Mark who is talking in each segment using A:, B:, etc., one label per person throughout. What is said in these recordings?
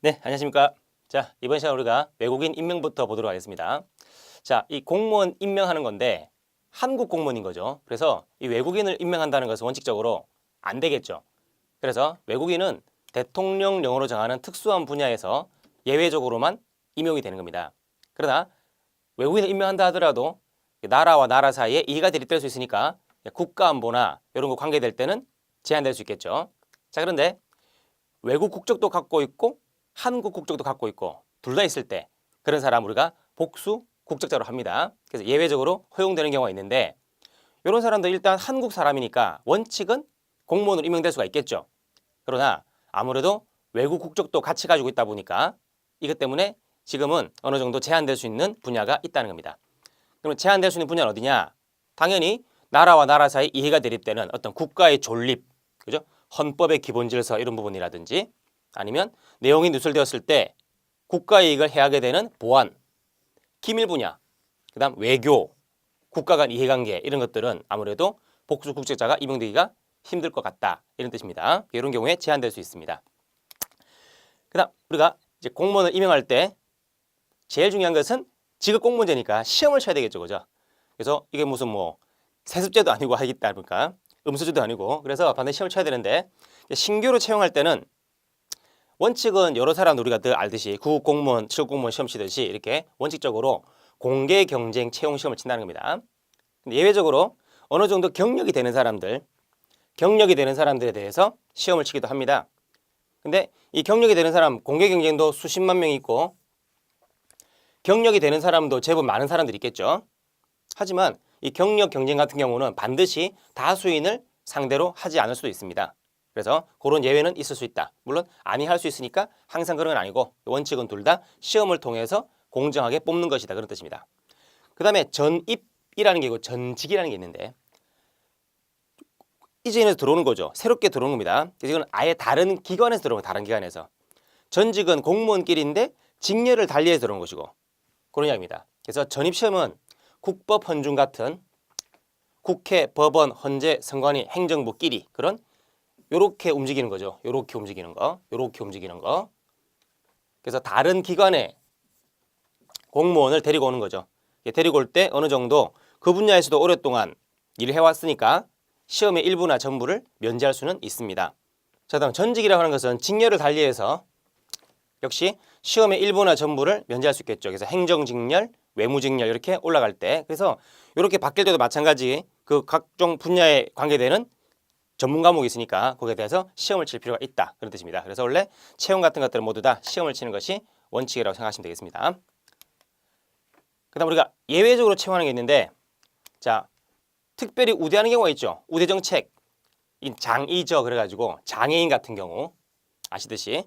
A: 네, 안녕하십니까. 자, 이번 시간 우리가 외국인 임명부터 보도록 하겠습니다. 자, 이 공무원 임명하는 건데 한국 공무원인 거죠. 그래서 이 외국인을 임명한다는 것은 원칙적으로 안 되겠죠. 그래서 외국인은 대통령령으로 정하는 특수한 분야에서 예외적으로만 임용이 되는 겁니다. 그러나 외국인을 임명한다 하더라도 나라와 나라 사이에 이해가 들이댈 수 있으니까 국가안보나 이런 거 관계될 때는 제한될 수 있겠죠. 자, 그런데 외국 국적도 갖고 있고 한국 국적도 갖고 있고 둘 다 있을 때 그런 사람 우리가 복수 국적자로 합니다. 그래서 예외적으로 허용되는 경우가 있는데 이런 사람도 일단 한국 사람이니까 원칙은 공무원으로 임명될 수가 있겠죠. 그러나 아무래도 외국 국적도 같이 가지고 있다 보니까 이것 때문에 지금은 어느 정도 제한될 수 있는 분야가 있다는 겁니다. 그럼 제한될 수 있는 분야는 어디냐? 당연히 나라와 나라 사이 이해가 대립되는 어떤 국가의 존립, 그죠? 헌법의 기본 질서 이런 부분이라든지 아니면 내용이 누설되었을 때 국가 이익을 해하게 되는 보안, 기밀 분야, 그다음 외교, 국가 간 이해관계 이런 것들은 아무래도 복수 국적자가 임명되기가 힘들 것 같다 이런 뜻입니다. 이런 경우에 제한될 수 있습니다. 그다음 우리가 이제 공무원을 임명할 때 제일 중요한 것은 직업 공무원제니까 시험을 쳐야 되겠죠, 그죠? 그래서 이게 무슨 뭐 세습제도 아니고 하겠다 보니까 음수제도 아니고 그래서 반드시 시험을 쳐야 되는데 신규로 채용할 때는 원칙은 여러 사람 우리가 늘 알듯이 구급 공무원, 실업 공무원 시험 치듯이 이렇게 원칙적으로 공개 경쟁 채용 시험을 친다는 겁니다. 근데 예외적으로 어느 정도 경력이 되는 사람들에 대해서 시험을 치기도 합니다. 근데 이 경력이 되는 사람 공개 경쟁도 수십만 명이 있고 경력이 되는 사람도 제법 많은 사람들이 있겠죠. 하지만 이 경력 경쟁 같은 경우는 반드시 다수인을 상대로 하지 않을 수도 있습니다. 그래서 그런 예외는 있을 수 있다. 물론 아니할 수 있으니까 항상 그런 건 아니고 원칙은 둘 다 시험을 통해서 공정하게 뽑는 것이다. 그런 뜻입니다. 그 다음에 전입이라는 게 있고 전직이라는 게 있는데 이전에서 들어오는 거죠. 새롭게 들어오는 겁니다. 이건 아예 다른 기관에서 들어오는 거예요. 다른 기관에서. 전직은 공무원끼리인데 직렬을 달리해서 들어오는 것이고 그런 이야기입니다. 그래서 전입시험은 국법 헌중 같은 국회, 법원, 헌재, 선관위, 행정부끼리 그런 요렇게 움직이는 거죠. 요렇게 움직이는 거, 요렇게 움직이는 거. 그래서 다른 기관의 공무원을 데리고 오는 거죠. 데리고 올 때 어느 정도 그 분야에서도 오랫동안 일을 해왔으니까 시험의 일부나 전부를 면제할 수는 있습니다. 자, 다음 전직이라고 하는 것은 직렬을 달리해서 역시 시험의 일부나 전부를 면제할 수 있겠죠. 그래서 행정직렬, 외무직렬 이렇게 올라갈 때 그래서 이렇게 바뀔 때도 마찬가지 그 각종 분야에 관계되는 전문 과목이 있으니까 거기에 대해서 시험을 칠 필요가 있다. 그런 뜻입니다. 그래서 원래 채용 같은 것들은 모두 다 시험을 치는 것이 원칙이라고 생각하시면 되겠습니다. 그 다음 우리가 예외적으로 채용하는 게 있는데 자 특별히 우대하는 경우가 있죠. 우대정책, 장이저 그래가지고 장애인 같은 경우 아시듯이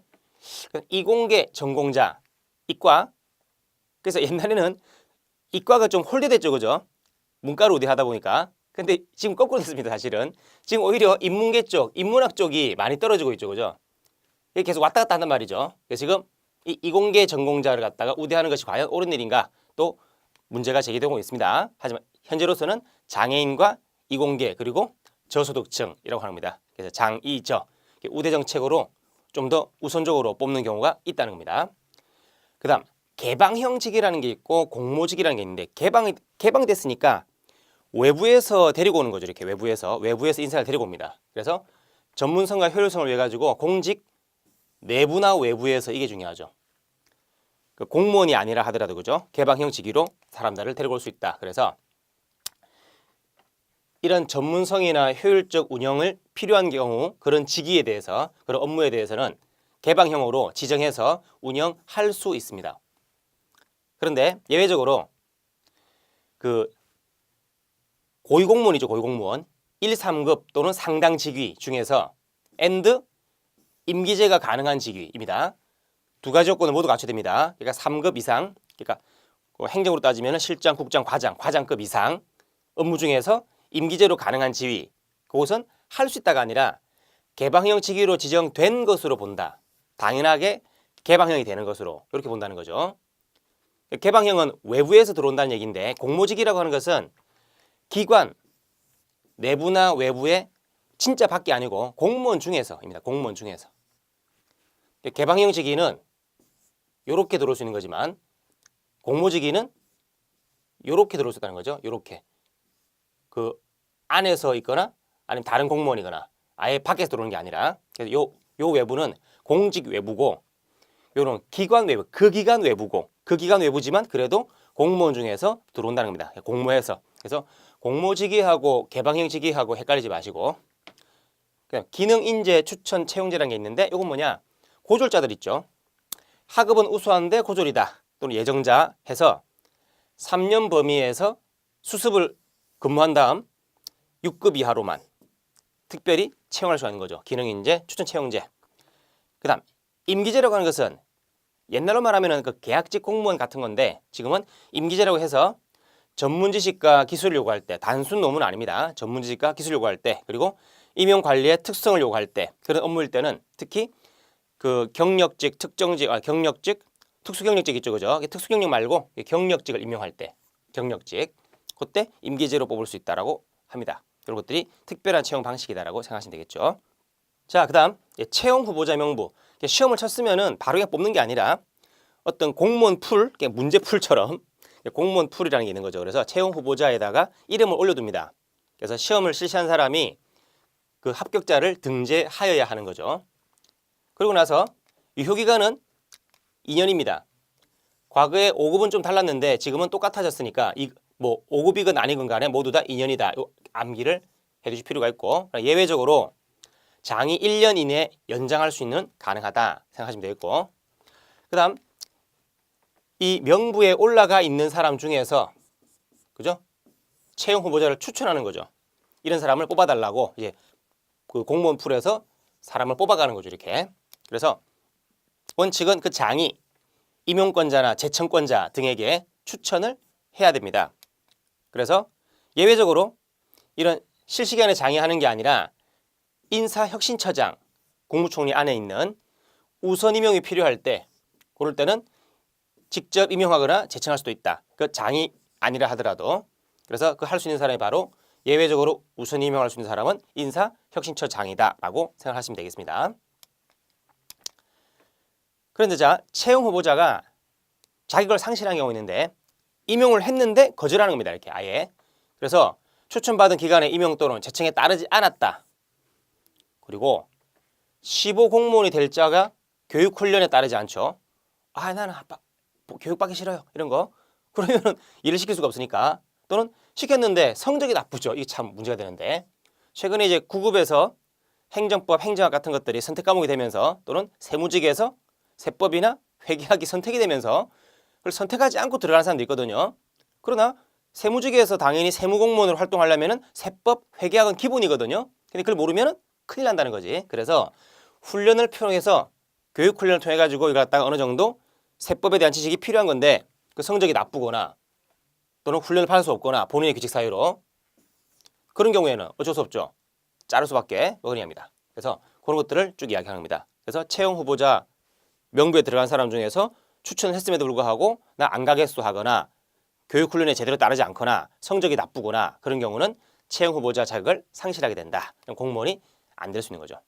A: 이공계 전공자, 이과 그래서 옛날에는 이과가 좀 홀대됐죠. 그죠? 문과로 우대하다 보니까 근데 지금 거꾸로 됐습니다. 사실은 지금 오히려 인문계 쪽, 인문학 쪽이 많이 떨어지고 있죠. 그죠? 이게 계속 왔다 갔다 한단 말이죠. 그래서 지금 이 이공계 전공자를 갖다가 우대하는 것이 과연 옳은 일인가 또 문제가 제기되고 있습니다. 하지만 현재로서는 장애인과 이공계 그리고 저소득층이라고 합니다. 그래서 장이저 우대 정책으로 좀 더 우선적으로 뽑는 경우가 있다는 겁니다. 그 다음 개방형직이라는 게 있고 공모직이라는 게 있는데 개방됐으니까 외부에서 데리고 오는 거죠. 이렇게 외부에서 인사를 데리고 옵니다. 그래서 전문성과 효율성을 위해 가지고 공직 내부나 외부에서 이게 중요하죠. 그 공무원이 아니라 하더라도 그죠? 개방형 직위로 사람들을 데리고 올 수 있다. 그래서 이런 전문성이나 효율적 운영을 필요한 경우 그런 직위에 대해서 그런 업무에 대해서는 개방형으로 지정해서 운영할 수 있습니다. 그런데 예외적으로 그 고위공무원이죠. 고위공무원 1, 3급 또는 상당 직위 중에서 and 임기제가 가능한 직위입니다. 두 가지 조건을 모두 갖춰야 됩니다. 그러니까 3급 이상, 그러니까 행정으로 따지면 실장, 국장, 과장급 이상 업무 중에서 임기제로 가능한 지위, 그것은 할 수 있다가 아니라 개방형 직위로 지정된 것으로 본다. 당연하게 개방형이 되는 것으로 이렇게 본다는 거죠. 개방형은 외부에서 들어온다는 얘기인데 공모직이라고 하는 것은 기관 내부나 외부의 진짜 밖이 아니고 공무원 중에서입니다. 공무원 중에서. 개방형 직위는 요렇게 들어올 수 있는 거지만 공모직위는 요렇게 들어올 수 있다는 거죠. 요렇게. 그 안에서 있거나 아니면 다른 공무원이거나 아예 밖에서 들어오는 게 아니라 그래서 요 외부는 공직 외부고 요런 기관 외부, 그 기관 외부고 그 기관 외부지만 그래도 공무원 중에서 들어온다는 겁니다. 공모해서. 그래서 공모직위하고 개방형직위하고 헷갈리지 마시고 그냥 기능 인재 추천 채용제라는 게 있는데 이건 뭐냐? 고졸자들 있죠. 학업은 우수한데 고졸이다 또는 예정자 해서 3년 범위에서 수습을 근무한 다음 6급 이하로만 특별히 채용할 수 있는 거죠. 기능인재 추천 채용제. 그다음 임기제라고 하는 것은 옛날로 말하면 그 계약직 공무원 같은 건데 지금은 임기제라고 해서 전문 지식과 기술을 요구할 때 단순 노무는 아닙니다. 전문 지식과 기술 요구할 때 그리고 임용 관리의 특성을 요구할 때 그런 업무일 때는 특히 그 경력직 특정직 경력직 특수경력직 있죠, 그죠? 특수경력 말고 경력직을 임용할 때 경력직 그때 임기제로 뽑을 수 있다라고 합니다. 이런 것들이 특별한 채용 방식이다라고 생각하시면 되겠죠. 자, 그다음 채용 후보자 명부. 시험을 쳤으면은 바로 그냥 뽑는 게 아니라 어떤 공무원 풀, 문제 풀처럼 공무원 풀이라는 게 있는 거죠. 그래서 채용 후보자에다가 이름을 올려둡니다. 그래서 시험을 실시한 사람이 그 합격자를 등재하여야 하는 거죠. 그리고 나서 유효 기간은 2년입니다. 과거에 5급은 좀 달랐는데 지금은 똑같아졌으니까 뭐 5급이건 아니건 간에 모두 다 2년이다. 암기를 해두실 필요가 있고 예외적으로 장이 1년 이내에 연장할 수 있는 가능하다 생각하시면 되겠고 그다음 이 명부에 올라가 있는 사람 중에서 그죠? 채용 후보자를 추천하는 거죠. 이런 사람을 뽑아달라고 이제 그 공무원 풀에서 사람을 뽑아가는 거죠. 이렇게. 그래서 원칙은 그 장이 임용권자나 재청권자 등에게 추천을 해야 됩니다. 그래서 예외적으로 이런 실시간에 장이 하는 게 아니라 인사혁신처장, 국무총리 안에 있는 우선 임용이 필요할 때 그럴 때는 직접 임용하거나 재청할 수도 있다. 그 장이 아니라 하더라도 그래서 그 할 수 있는 사람이 바로 예외적으로 우선 임용할 수 있는 사람은 인사혁신처장이다라고 생각하시면 되겠습니다. 그런데 자 채용 후보자가 자격을 상실한 경우 있는데 임용을 했는데 거절하는 겁니다. 이렇게 아예. 그래서 추천받은 기간에 임용 또는 재청에 따르지 않았다. 그리고 15 공무원이 될 자가 교육훈련에 따르지 않죠. 나는 교육받기 싫어요. 이런 거. 그러면 일을 시킬 수가 없으니까. 또는 시켰는데 성적이 나쁘죠. 이게 참 문제가 되는데. 최근에 이제 9급에서 행정법, 행정학 같은 것들이 선택 과목이 되면서 또는 세무직에서 세법이나 회계학이 선택이 되면서 그걸 선택하지 않고 들어가는 사람도 있거든요. 그러나 세무직에서 당연히 세무공무원으로 활동하려면 세법, 회계학은 기본이거든요. 근데 그걸 모르면 큰일 난다는 거지. 그래서 훈련을 통해서 교육훈련을 통해 가지고 이걸 갖다가 어느 정도 세법에 대한 지식이 필요한 건데 그 성적이 나쁘거나 또는 훈련을 받을 수 없거나 본인의 규칙 사유로 그런 경우에는 어쩔 수 없죠. 자를 수밖에 없습니다. 그래서 그런 것들을 쭉 이야기하는 겁니다. 그래서 채용 후보자 명부에 들어간 사람 중에서 추천을 했음에도 불구하고 나 안 가겠소 하거나 교육훈련에 제대로 따르지 않거나 성적이 나쁘거나 그런 경우는 채용 후보자 자격을 상실하게 된다. 공무원이 안 될 수 있는 거죠.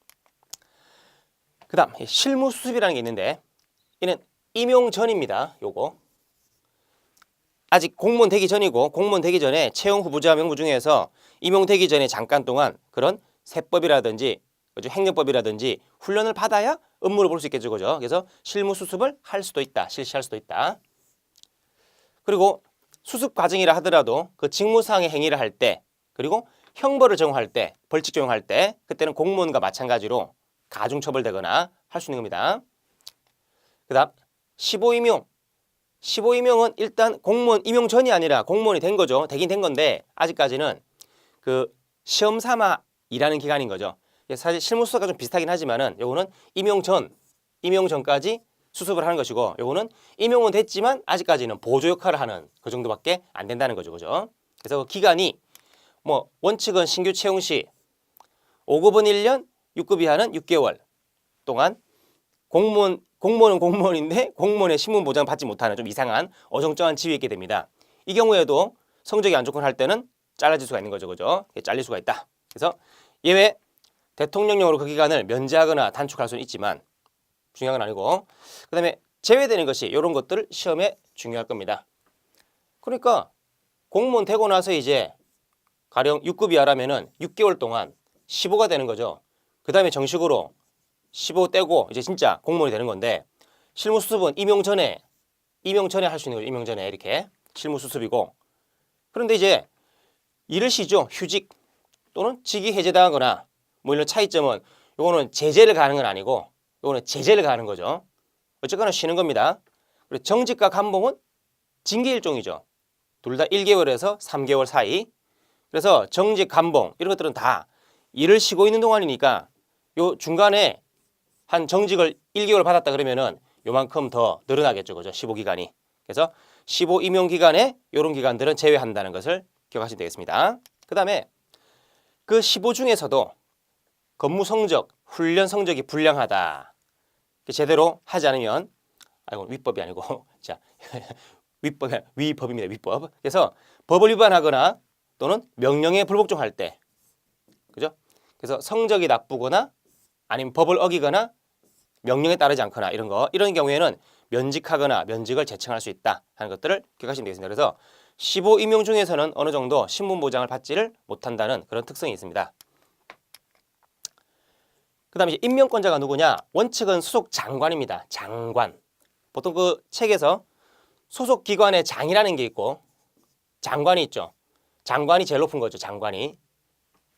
A: 그 다음 실무 수습이라는 게 있는데 이는 임용 전입니다. 요거 아직 공무원 되기 전이고 공무원 되기 전에 채용 후보자 명부 중에서 임용되기 전에 잠깐 동안 그런 세법이라든지 그죠? 행정법이라든지 훈련을 받아야 업무를 볼 수 있겠죠. 그죠? 그래서 실무 수습을 할 수도 있다. 실시할 수도 있다. 그리고 수습 과정이라 하더라도 그 직무상의 행위를 할 때 그리고 형벌을 적용할 때 벌칙 적용할 때 그때는 공무원과 마찬가지로 가중처벌되거나 할 수 있는 겁니다. 그 다음 15임용 15임용은 일단 공무원 임용 전이 아니라 공무원이 된 거죠. 되긴 된 건데 아직까지는 그 시험 삼아 일하는 기간인 거죠. 사실 실무 수습과 좀 비슷하긴 하지만은 요거는 임용 전까지 수습을 하는 것이고 요거는 임용은 됐지만 아직까지는 보조 역할을 하는 그 정도밖에 안 된다는 거죠. 그죠? 그래서 그 기간이 뭐 원칙은 신규 채용 시 5급은 1년, 6급 이하는 6개월 동안 공무원은 공무원인데 공무원의 신분 보장을 받지 못하는 좀 이상한 어정쩡한 지위에 있게 됩니다. 이 경우에도 성적이 안 좋거나 할 때는 잘라질 수가 있는 거죠. 그죠? 잘릴 수가 있다. 그래서 예외 대통령령으로 그 기간을 면제하거나 단축할 수는 있지만 중요한 건 아니고 그다음에 제외되는 것이 이런 것들을 시험에 중요할 겁니다. 그러니까 공무원 되고 나서 이제 가령 6급 이하라면은 6개월 동안 15가 되는 거죠. 그 다음에 정식으로 15 떼고 이제 진짜 공무원이 되는 건데, 실무 수습은 임용 전에 할 수 있는 거죠. 임용 전에 이렇게 실무 수습이고, 그런데 이제 일을 쉬죠. 휴직 또는 직위 해제당하거나 뭐 이런 차이점은, 요거는 제재를 가는 건 아니고 요거는 제재를 가는 거죠. 어쨌거나 쉬는 겁니다. 그리고 정직과 감봉은 징계 일종이죠. 둘 다 1개월에서 3개월 사이. 그래서 정직, 감봉 이런 것들은 다 일을 쉬고 있는 동안이니까 요 중간에 한 정직을 1개월 받았다 그러면은 요만큼 더 늘어나겠죠. 그죠? 15기간이. 그래서 15 임용 기간에 이런 기간들은 제외한다는 것을 기억하시면 되겠습니다. 그 다음에 그 15 중에서도 근무 성적, 훈련 성적이 불량하다. 제대로 하지 않으면, 아이고 위법이 아니고 자 위법입니다. 위법. 그래서 법을 위반하거나 또는 명령에 불복종할 때, 그죠? 그래서 성적이 나쁘거나 아니면 법을 어기거나 명령에 따르지 않거나 이런 경우에는 면직하거나 면직을 재청할 수 있다 하는 것들을 기억하시면 되겠습니다. 그래서 15 임용 중에서는 어느 정도 신분 보장을 받지를 못한다는 그런 특성이 있습니다. 그 다음에 임명권자가 누구냐? 원칙은 소속 장관입니다. 장관. 보통 그 책에서 소속 기관의 장이라는 게 있고 장관이 있죠. 장관이 제일 높은 거죠. 장관이.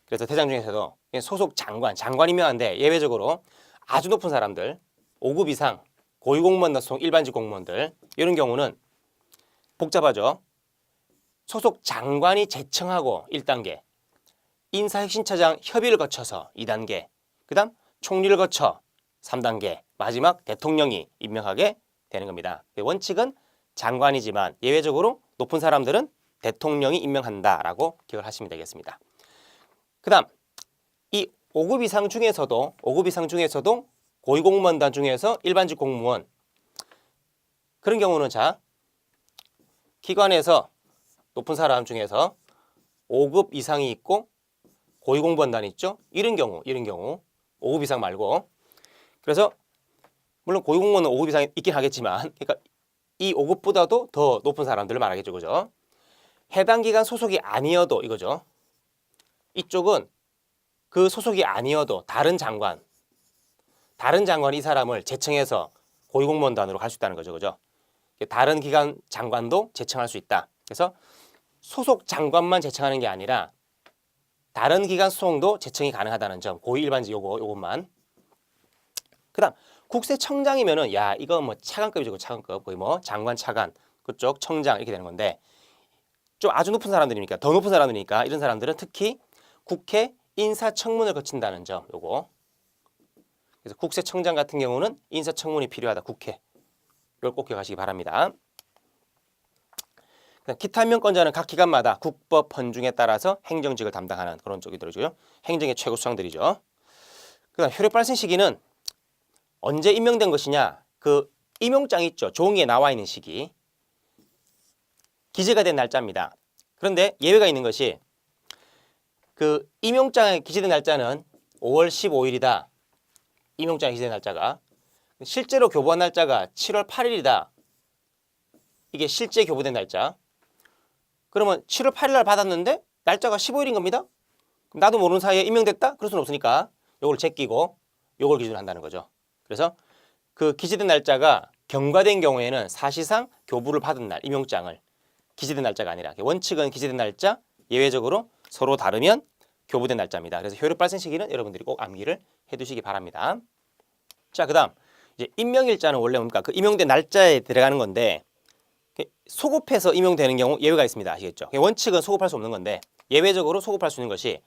A: 그래서 대장 중에서도 소속 장관 임명한데 예외적으로 아주 높은 사람들, 5급 이상, 고위공무원과 소속 일반직 공무원들, 이런 경우는 복잡하죠. 소속 장관이 제청하고 1단계, 인사혁신처장 협의를 거쳐서 2단계, 그 다음 총리를 거쳐 3단계, 마지막 대통령이 임명하게 되는 겁니다. 원칙은 장관이지만 예외적으로 높은 사람들은 대통령이 임명한다라고 기억을 하시면 되겠습니다. 그 다음 이 5급 이상 중에서도 고위공무원단 중에서 일반직 공무원, 그런 경우는 자 기관에서 높은 사람 중에서 5급 이상이 있고 고위공무원단이 있죠. 이런 경우 5급 이상 말고, 그래서 물론 고위공무원은 5급 이상 있긴 하겠지만, 그러니까 이 5급보다도 더 높은 사람들을 말하겠죠. 그죠? 해당 기관 소속이 아니어도 이거죠. 이쪽은 그 소속이 아니어도 다른 장관이 이 사람을 제청해서 고위공무원단으로 갈 수 있다는 거죠. 그죠? 다른 기관 장관도 제청할 수 있다. 그래서 소속 장관만 제청하는 게 아니라 다른 기관 소속도 제청이 가능하다는 점, 고위 일반직 요것만. 그다음 국세청장이면은 야 이거 뭐 차관급이죠. 차관급 거의 뭐 장관, 차관 그쪽 청장 이렇게 되는 건데, 좀 아주 높은 사람들이니까, 더 높은 사람들이니까 이런 사람들은 특히 국회 인사청문을 거친다는 점, 요거. 그래서 국세청장 같은 경우는 인사청문이 필요하다. 국회. 이걸 꼭 기억하시기 바랍니다. 기타 임명권자는 각 기관마다 국법 헌중에 따라서 행정직을 담당하는 그런 쪽이 들어주죠. 행정의 최고 수장들이죠. 그다음 효력 발생 시기는 언제 임명된 것이냐? 그 임용장 있죠. 종이에 나와 있는 시기. 기재가 된 날짜입니다. 그런데 예외가 있는 것이, 그 임용장에 기재된 날짜는 5월 15일이다. 임용장에 기재된 날짜가. 실제로 교부한 날짜가 7월 8일이다. 이게 실제 교부된 날짜. 그러면 7월 8일 날 받았는데 날짜가 15일인 겁니다. 그럼 나도 모르는 사이에 임명됐다? 그럴 수는 없으니까 요걸 제끼고 요걸 기준으로 한다는 거죠. 그래서 그 기재된 날짜가 경과된 경우에는 사실상 교부를 받은 날, 임용장을, 기재된 날짜가 아니라, 원칙은 기재된 날짜, 예외적으로 서로 다르면 교부된 날짜입니다. 그래서 효력 발생 시기는 여러분들이 꼭 암기를 해두시기 바랍니다. 자, 그다음 이제 임명일자는 원래 뭡니까? 그 임용된 날짜에 들어가는 건데, 소급해서 임용되는 경우 예외가 있습니다. 아시겠죠? 원칙은 소급할 수 없는 건데 예외적으로 소급할 수 있는 것이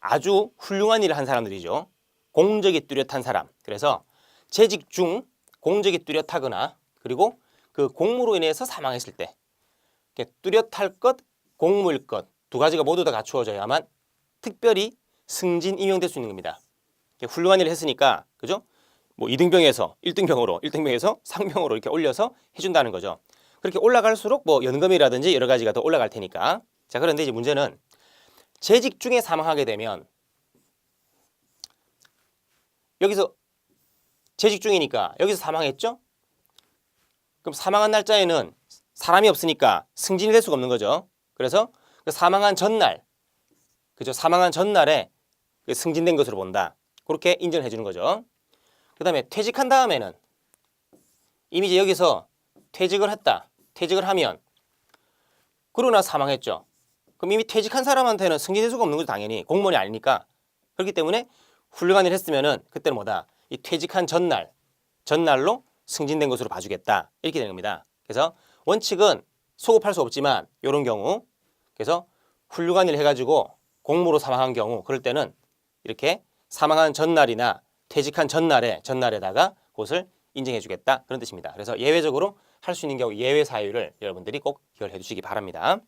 A: 아주 훌륭한 일을 한 사람들이죠. 공적이 뚜렷한 사람. 그래서 재직 중 공적이 뚜렷하거나, 그리고 그 공무로 인해서 사망했을 때, 뚜렷할 것, 공무일 것 두 가지가 모두 다 갖추어져야만 특별히 승진 임용될 수 있는 겁니다. 훌륭한 일을 했으니까, 그죠? 뭐 2등병에서 1등병에서 상병으로 이렇게 올려서 해준다는 거죠. 그렇게 올라갈수록 뭐 연금이라든지 여러 가지가 더 올라갈 테니까. 자, 그런데 이제 문제는 재직 중에 사망하게 되면, 여기서 재직 중이니까 여기서 사망했죠? 그럼 사망한 날짜에는 사람이 없으니까 승진이 될 수가 없는 거죠. 그래서 그 사망한 전날, 그죠? 사망한 전날에 그 승진된 것으로 본다. 그렇게 인정해 주는 거죠. 그 다음에 퇴직한 다음에는 이미 이제 여기서 퇴직을 했다. 퇴직을 하면 그러나 사망했죠. 그럼 이미 퇴직한 사람한테는 승진될 수가 없는 거죠. 당연히 공무원이 아니니까. 그렇기 때문에 훌륭한 일을 했으면은 그때는 뭐다? 이 퇴직한 전날로 승진된 것으로 봐주겠다. 이렇게 되는 겁니다. 그래서 원칙은 소급할 수 없지만 이런 경우, 그래서 훌륭한 일을 해가지고 공무로 사망한 경우, 그럴 때는 이렇게 사망한 전날이나 퇴직한 전날에다가 그것을 인정해주겠다, 그런 뜻입니다. 그래서 예외적으로 할 수 있는 경우 예외 사유를 여러분들이 꼭 기억해 두시기 바랍니다.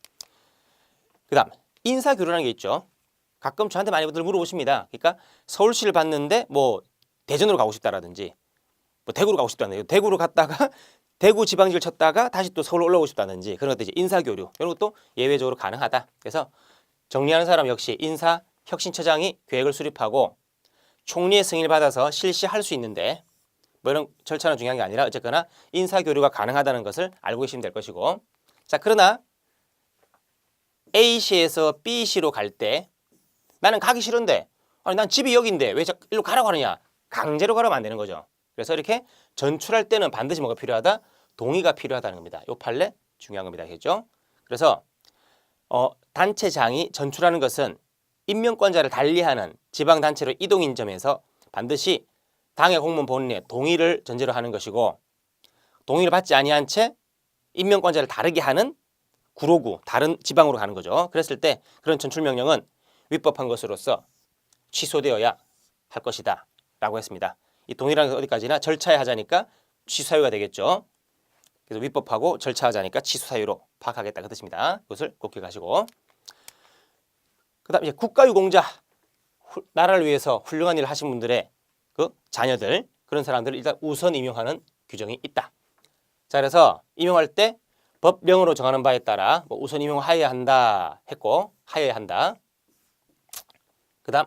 A: 그 다음 인사교류라는 게 있죠. 가끔 저한테 많이들 물어보십니다. 그러니까 서울시를 봤는데 뭐 대전으로 가고 싶다라든지 뭐 대구로 가고 싶다든지, 대구로 갔다가 대구 지방직을 쳤다가 다시 또 서울로 올라오고 싶다든지, 그런 것들 이제 인사교류, 이런 것도 예외적으로 가능하다. 그래서 정리하는 사람 역시 인사혁신처장이 계획을 수립하고 총리의 승인을 받아서 실시할 수 있는데, 뭐 이런 절차는 중요한 게 아니라 어쨌거나 인사교류가 가능하다는 것을 알고 계시면 될 것이고, 자, 그러나 A시에서 B시로 갈 때 나는 가기 싫은데, 아니 난 집이 여기인데 왜 일로 가라고 하느냐, 강제로 가라면 안 되는 거죠. 그래서 이렇게 전출할 때는 반드시 뭐가 필요하다? 동의가 필요하다는 겁니다. 요 판례 중요한 겁니다. 알겠죠? 그래서 단체장이 전출하는 것은 임명권자를 달리하는 지방단체로 이동인 점에서 반드시 당의 공무원 본인의 동의를 전제로 하는 것이고, 동의를 받지 아니한 채 임명권자를 다르게 하는 구로구, 다른 지방으로 가는 거죠. 그랬을 때 그런 전출 명령은 위법한 것으로서 취소되어야 할 것이다 라고 했습니다. 이 동의라는 것은 어디까지나 절차에 하자니까 취소 사유가 되겠죠. 그래서 위법하고 절차하자니까 취소 사유로 파악하겠다, 그 뜻입니다. 이것을 꼭 기억하시고, 그 다음 이제 국가유공자, 나라를 위해서 훌륭한 일을 하신 분들의 그 자녀들, 그런 사람들을 일단 우선 임용하는 규정이 있다. 자, 그래서 임용할 때 법령으로 정하는 바에 따라 뭐 우선 임용하여야 한다 했고, 하여야 한다. 그 다음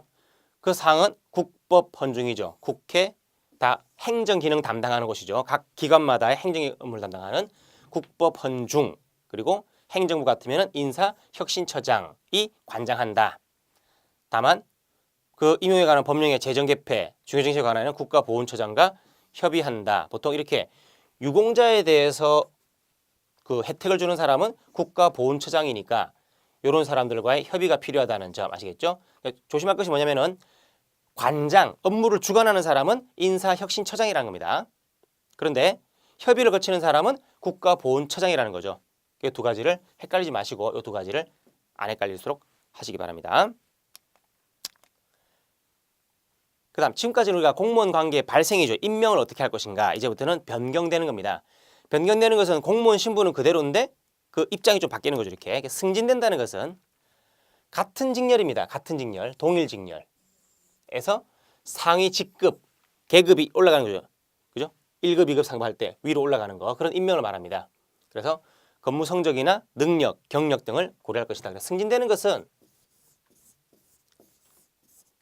A: 그 사항은 국법 헌중이죠. 국회 다 행정기능 담당하는 곳이죠. 각 기관마다의 행정 업무를 담당하는 국법 헌중, 그리고 행정부 같으면 인사혁신처장이 관장한다. 다만 그 임용에 관한 법령의 제정 개폐, 중요정책에 관한 국가보훈처장과 협의한다. 보통 이렇게 유공자에 대해서 그 혜택을 주는 사람은 국가보훈처장이니까 이런 사람들과의 협의가 필요하다는 점 아시겠죠? 조심할 것이 뭐냐면은 관장, 업무를 주관하는 사람은 인사혁신처장이라는 겁니다. 그런데 협의를 거치는 사람은 국가보훈처장이라는 거죠. 이 두 가지를 헷갈리지 마시고 이 두 가지를 안 헷갈릴수록 하시기 바랍니다. 그 다음 지금까지는 우리가 공무원 관계 발생이죠. 임명을 어떻게 할 것인가. 이제부터는 변경되는 겁니다. 변경되는 것은 공무원 신분은 그대로인데 그 입장이 좀 바뀌는 거죠. 이렇게 승진된다는 것은 같은 직렬입니다. 같은 직렬, 동일 직렬에서 상위 직급, 계급이 올라가는 거죠. 그죠? 1급, 2급 상부할 때 위로 올라가는 거, 그런 임명을 말합니다. 그래서 업무 성적이나 능력, 경력 등을 고려할 것이다. 그래서 승진되는 것은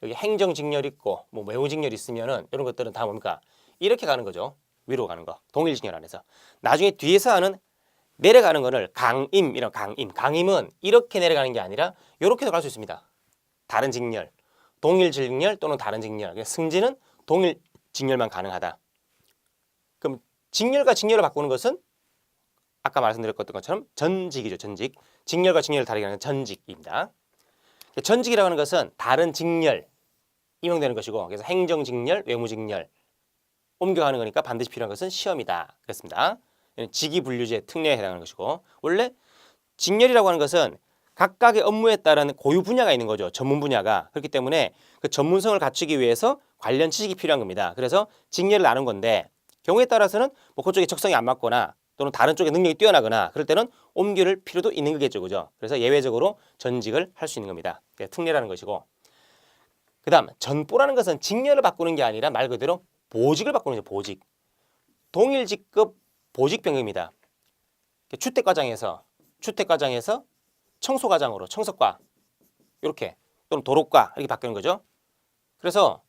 A: 여기 행정 직렬 있고 뭐 외부 직렬 있으면은 이런 것들은 다 뭡니까? 이렇게 가는 거죠. 위로 가는 거. 동일 직렬 안에서. 나중에 뒤에서 하는 내려가는 거를 강임, 이런 강임은 이렇게 내려가는 게 아니라 이렇게도 갈 수 있습니다. 다른 직렬, 동일 직렬 또는 다른 직렬. 승진은 동일 직렬만 가능하다. 그럼 직렬과 직렬을 바꾸는 것은 아까 말씀드렸던 것처럼 전직이죠. 전직. 직렬과 직렬을 다르게 하는 전직입니다. 전직이라고 하는 것은 다른 직렬 임용되는 것이고, 그래서 행정 직렬, 외무 직렬 옮겨가는 거니까 반드시 필요한 것은 시험이다. 그렇습니다. 직위분류제 특례에 해당하는 것이고, 원래 직렬이라고 하는 것은 각각의 업무에 따른 고유 분야가 있는 거죠. 전문 분야가. 그렇기 때문에 그 전문성을 갖추기 위해서 관련 지식이 필요한 겁니다. 그래서 직렬을 나눈 건데, 경우에 따라서는 뭐 그쪽에 적성이 안 맞거나 또는 다른 쪽에 능력이 뛰어나거나 그럴 때는 옮길 필요도 있는 거겠죠. 그죠? 그래서 예외적으로 전직을 할 수 있는 겁니다. 특례라는 것이고, 그 다음 전보라는 것은 직렬을 바꾸는 게 아니라 말 그대로 보직을 바꾸는 거죠. 보직. 동일 직급 보직 변경입니다. 주택과장에서 청소과장으로 청소과 이렇게, 또는 도로과 이렇게 바뀌는 거죠. 그래서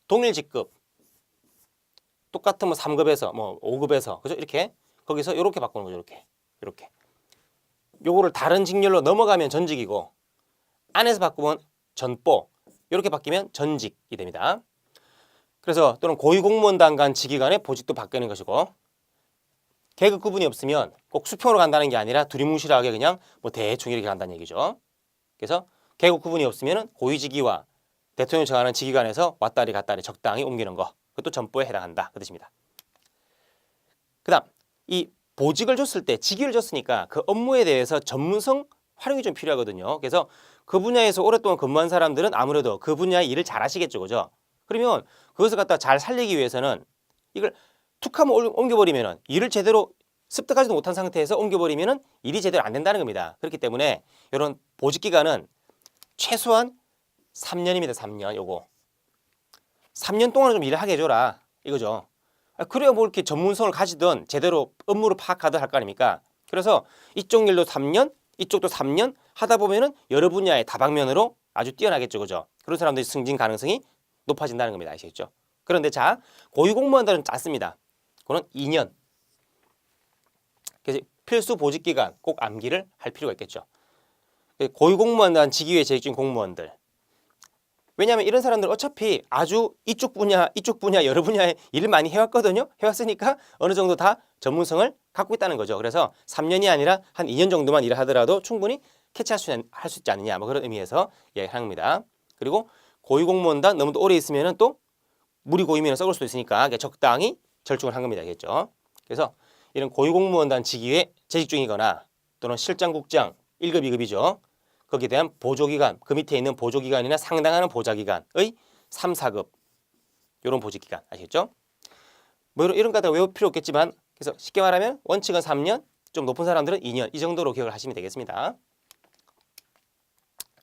A: 동일 직급 똑같은 뭐 3급에서 뭐 5급에서 그죠? 이렇게 거기서 이렇게 바꾸는 거죠. 이렇게 요거를 다른 직렬로 넘어가면 전직이고 안에서 바꾸면 전보 이렇게 바뀌면 전직이 됩니다. 그래서 또는 고위공무원단 간 직위 간의 보직도 바뀌는 것이고 계급 구분이 없으면 꼭 수평으로 간다는 게 아니라 두리뭉실하게 그냥 뭐 대충 이렇게 간다는 얘기죠. 그래서 계급 구분이 없으면 고위직위와 대통령이 정하는 직위 간에서 왔다리 갔다리 적당히 옮기는 거 그것도 전보에 해당한다 그 뜻입니다. 그 다음 이 보직을 줬을 때 직위를 줬으니까 그 업무에 대해서 전문성 활용이 좀 필요하거든요. 그래서 그 분야에서 오랫동안 근무한 사람들은 아무래도 그 분야의 일을 잘 하시겠죠. 그죠? 그러면 그것을 갖다 잘 살리기 위해서는 이걸 툭 하면 옮겨버리면 일을 제대로 습득하지도 못한 상태에서 옮겨버리면 일이 제대로 안 된다는 겁니다. 그렇기 때문에 이런 보직 기간은 최소한 3년입니다. 3년 요거 3년 동안 좀 일을 하게 해줘라 이거죠. 그래야 뭐 이렇게 전문성을 가지든 제대로 업무를 파악하든 할 거 아닙니까? 그래서 이쪽 일도 3년 이쪽도 3년 하다 보면은 여러 분야의 다방면으로 아주 뛰어나겠죠. 그죠? 그런 사람들이 승진 가능성이 높아진다는 겁니다. 아시겠죠? 그런데 자 고위공무원들은 짧습니다. 그거는 2년. 그래서 필수 보직 기간 꼭 암기를 할 필요가 있겠죠. 고위공무원단 직위에 재직 중인 공무원들. 왜냐하면 이런 사람들 어차피 아주 이쪽 분야 여러 분야에 일을 많이 해왔거든요. 해왔으니까 어느 정도 다 전문성을 갖고 있다는 거죠. 그래서 3년이 아니라 한 2년 정도만 일을 하더라도 충분히 캐치할 수 있지 않느냐 뭐 그런 의미에서 이야기하는 겁니다. 그리고 고위공무원단 너무 오래 있으면 또 물이 고이면 썩을 수도 있으니까 적당히 절충을 한 겁니다. 알겠죠? 그래서 이런 고위공무원단 직위에 재직 중이거나 또는 실장국장 1급, 2급이죠. 거기에 대한 보조기간, 그 밑에 있는 보조기간이나 상당하는 보좌기간의 3, 4급 이런 보직기간 아시겠죠? 뭐 이런 거 다 외울 필요 없겠지만 그래서 쉽게 말하면 원칙은 3년, 좀 높은 사람들은 2년 이 정도로 기억을 하시면 되겠습니다.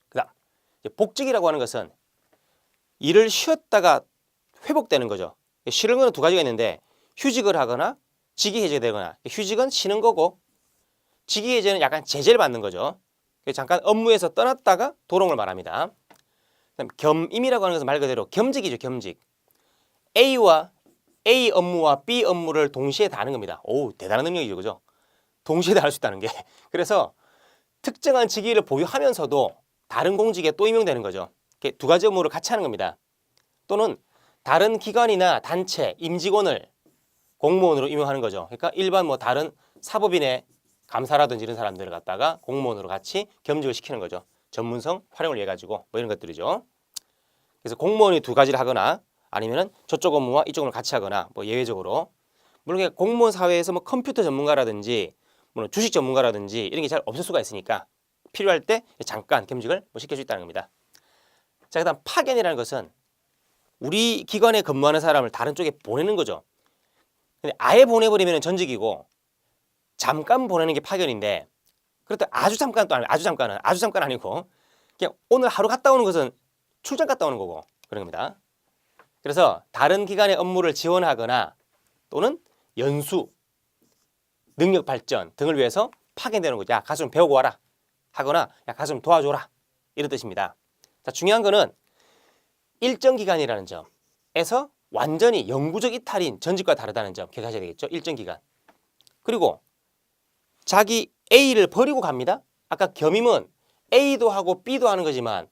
A: 그 다음 복직이라고 하는 것은 일을 쉬었다가 회복되는 거죠. 쉬는 거는 두 가지가 있는데 휴직을 하거나 직위 해제되거나 휴직은 쉬는 거고 직위 해제는 약간 제재를 받는 거죠. 잠깐 업무에서 떠났다가 도롱을 말합니다. 겸임이라고 하는 것은 말 그대로 겸직이죠. 겸직. A와 A 업무와 B 업무를 동시에 다 하는 겁니다. 오, 대단한 능력이죠. 그죠? 동시에 다 할 수 있다는 게. 그래서 특정한 직위를 보유하면서도 다른 공직에 또 임용되는 거죠. 두 가지 업무를 같이 하는 겁니다. 또는 다른 기관이나 단체, 임직원을 공무원으로 임용하는 거죠. 그러니까 일반 뭐 다른 사법인의 감사라든지 이런 사람들을 갖다가 공무원으로 같이 겸직을 시키는 거죠. 전문성 활용을 위해 가지고 뭐 이런 것들이죠. 그래서 공무원이 두 가지를 하거나 아니면은 저쪽 업무와 이쪽 업무를 같이 하거나 뭐 예외적으로 물론 공무원 사회에서 뭐 컴퓨터 전문가라든지 물론 주식 전문가라든지 이런 게 잘 없을 수가 있으니까 필요할 때 잠깐 겸직을 뭐 시킬 수 있다는 겁니다. 자, 그다음 파견이라는 것은 우리 기관에 근무하는 사람을 다른 쪽에 보내는 거죠. 근데 아예 보내버리면 전직이고 잠깐 보내는 게 파견인데 그렇다 아주 잠깐 또 아니고 아주 잠깐 아니고 그냥 오늘 하루 갔다 오는 것은 출장 갔다 오는 거고 그런 겁니다. 그래서 다른 기관의 업무를 지원하거나 또는 연수, 능력 발전 등을 위해서 파견되는 거죠. 야, 가서 좀 배우고 와라 하거나 야, 가서 좀 도와줘라 이런 뜻입니다. 자, 중요한 거는 일정 기간이라는 점에서 완전히 영구적 이탈인 전직과 다르다는 점 기억하셔야 되겠죠. 일정 기간. 그리고 자기 A를 버리고 갑니다. 아까 겸임은 A도 하고 B도 하는 거지만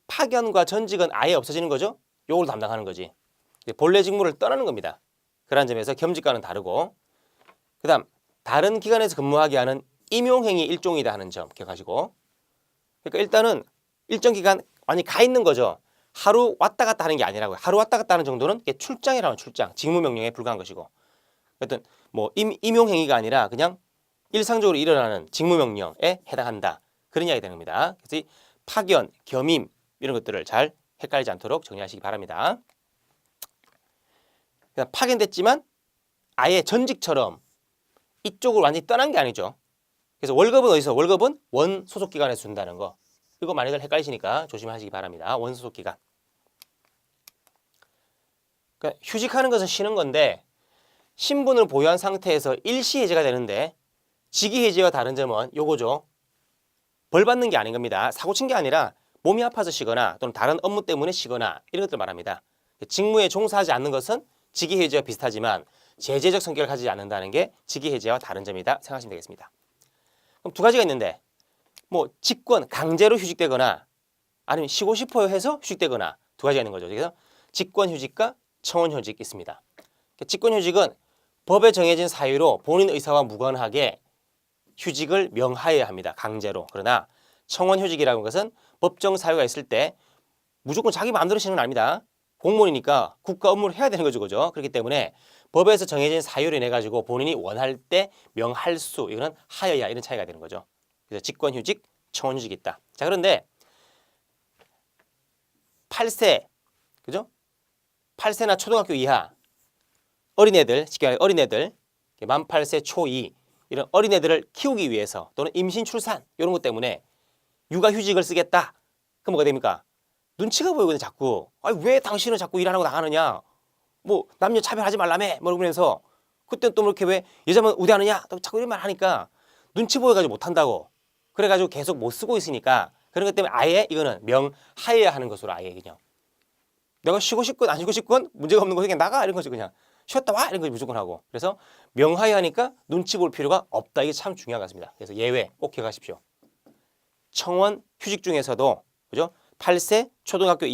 A: 파견과 전직은 아예 없어지는 거죠. 요걸 담당하는 거지. 본래 직무를 떠나는 겁니다. 그런 점에서 겸직과는 다르고 그 다음 다른 기관에서 근무하게 하는 임용행위 일종이다 하는 점 기억하시고 그러니까 일단은 일정 기간 완전히 가 있는 거죠. 하루 왔다 갔다 하는 게 아니라고요. 하루 왔다 갔다 하는 정도는 출장이라는 출장, 직무명령에 불과한 것이고 어떤 뭐 임용행위가 아니라 그냥 일상적으로 일어나는 직무명령에 해당한다. 그런 이야기 되는 겁니다. 그래서 이 파견, 겸임 이런 것들을 잘 헷갈리지 않도록 정리하시기 바랍니다. 파견됐지만 아예 전직처럼 이쪽을 완전히 떠난 게 아니죠. 그래서 월급은 어디서? 월급은 원 소속 기관에서 준다는 거. 이거 많이들 헷갈리시니까 조심하시기 바랍니다. 원 소속 기관. 그러니까 휴직하는 것은 쉬는 건데 신분을 보유한 상태에서 일시 해제가 되는데 직위 해제와 다른 점은 요거죠. 벌 받는 게 아닌 겁니다. 사고 친 게 아니라 몸이 아파서 쉬거나 또는 다른 업무 때문에 쉬거나 이런 것들 말합니다. 직무에 종사하지 않는 것은 직위해제와 비슷하지만 제재적 성격을 가지지 않는다는 게 직위해제와 다른 점이다 생각하시면 되겠습니다. 그럼 두 가지가 있는데 뭐 직권, 강제로 휴직되거나 아니면 쉬고 싶어요 해서 휴직되거나 두 가지가 있는 거죠. 그래서 직권휴직과 청원휴직이 있습니다. 직권휴직은 법에 정해진 사유로 본인 의사와 무관하게 휴직을 명하여야 합니다. 강제로. 그러나 청원휴직이라는 것은 법정 사유가 있을 때 무조건 자기 마음대로 쉬는 건 아닙니다. 공무원이니까 국가 업무를 해야 되는 거죠. 그죠? 그렇기 때문에 법에서 정해진 사유를 인해 가지고 본인이 원할 때 명할 수, 이거는 하여야, 이런 차이가 되는 거죠. 그래서 직권휴직, 청원휴직이 있다. 자, 그런데 8세, 그죠? 8세나 초등학교 이하 어린애들, 쉽게 말해 어린애들, 만 8세 초2 이런 어린애들을 키우기 위해서 또는 임신, 출산 이런 것 때문에 육아휴직을 쓰겠다. 그럼 뭐가 됩니까? 눈치가 보이거든요. 자꾸. 아니, 왜 당신은 자꾸 일 안 하고 나가느냐? 뭐 남녀 차별하지 말라며? 뭐 그러면서 그때는 또 이렇게 왜 여자만 우대하느냐? 또 자꾸 이런 말 하니까 눈치 보여가지고 못한다고. 그래가지고 계속 못 쓰고 있으니까 그런 것 때문에 아예 이거는 명하여야 하는 것으로 아예 그냥 내가 쉬고 싶건 안 쉬고 싶건 문제가 없는 거지 그냥 나가 이런 거지 그냥 쉬었다 와 이런 거 무조건 하고. 그래서 명하여 하니까 눈치 볼 필요가 없다. 이게 참 중요한 것 같습니다. 그래서 예외 꼭 기억하십시오. 청원 휴직 중에서도 그죠? 8세 초등학교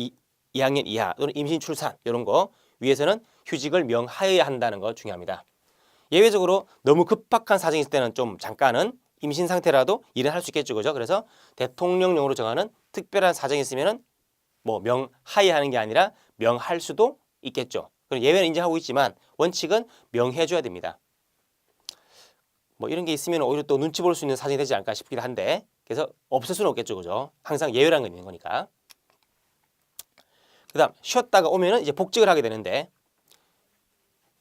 A: 2학년 이하 또는 임신 출산 이런 거 위해서는 휴직을 명하여야 한다는 거 중요합니다. 예외적으로 너무 급박한 사정이 있을 때는 좀 잠깐은 임신 상태라도 일은 할 수 있겠죠. 그죠? 그래서 대통령령으로 정하는 특별한 사정이 있으면은 뭐 명하여야 하는 게 아니라 명할 수도 있겠죠. 그럼 예외는 인정하고 있지만 원칙은 명해줘야 됩니다. 뭐 이런 게 있으면 오히려 또 눈치 볼 수 있는 사정이 되지 않을까 싶기도 한데 그래서 없을 수는 없겠죠. 그죠? 항상 예외라는 건 있는 거니까. 그 다음 쉬었다가 오면은 이제 복직을 하게 되는데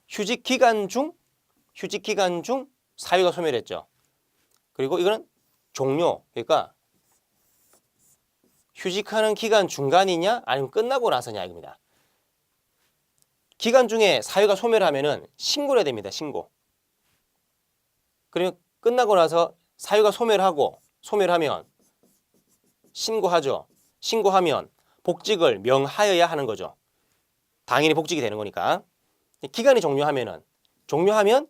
A: 휴직 기간 중 사유가 소멸했죠. 그리고 이거는 종료, 그러니까 휴직하는 기간 중간이냐 아니면 끝나고 나서냐 이겁니다. 기간 중에 사유가 소멸하면은 신고를 해야 됩니다. 신고. 그리고 끝나고 나서 사유가 소멸하면 신고하죠. 신고하면 복직을 명하여야 하는 거죠. 당연히 복직이 되는 거니까. 기간이 종료하면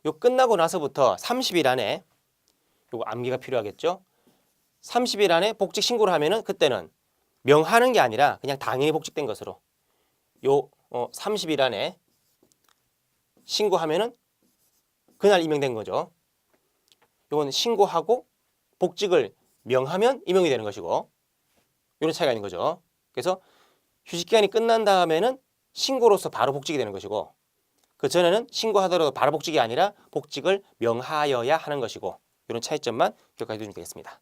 A: 요 끝나고 나서부터 30일 안에 요거 암기가 필요하겠죠. 30일 안에 복직 신고를 하면은 그때는 명하는 게 아니라 그냥 당연히 복직된 것으로 요 30일 안에 신고하면은 그날 임명된 거죠. 요건 신고하고 복직을 명하면 임명이 되는 것이고 이런 차이가 있는 거죠. 그래서 휴직 기간이 끝난 다음에는 신고로서 바로 복직이 되는 것이고 그 전에는 신고하더라도 바로 복직이 아니라 복직을 명하여야 하는 것이고 이런 차이점만 기억해 두시면 되겠습니다.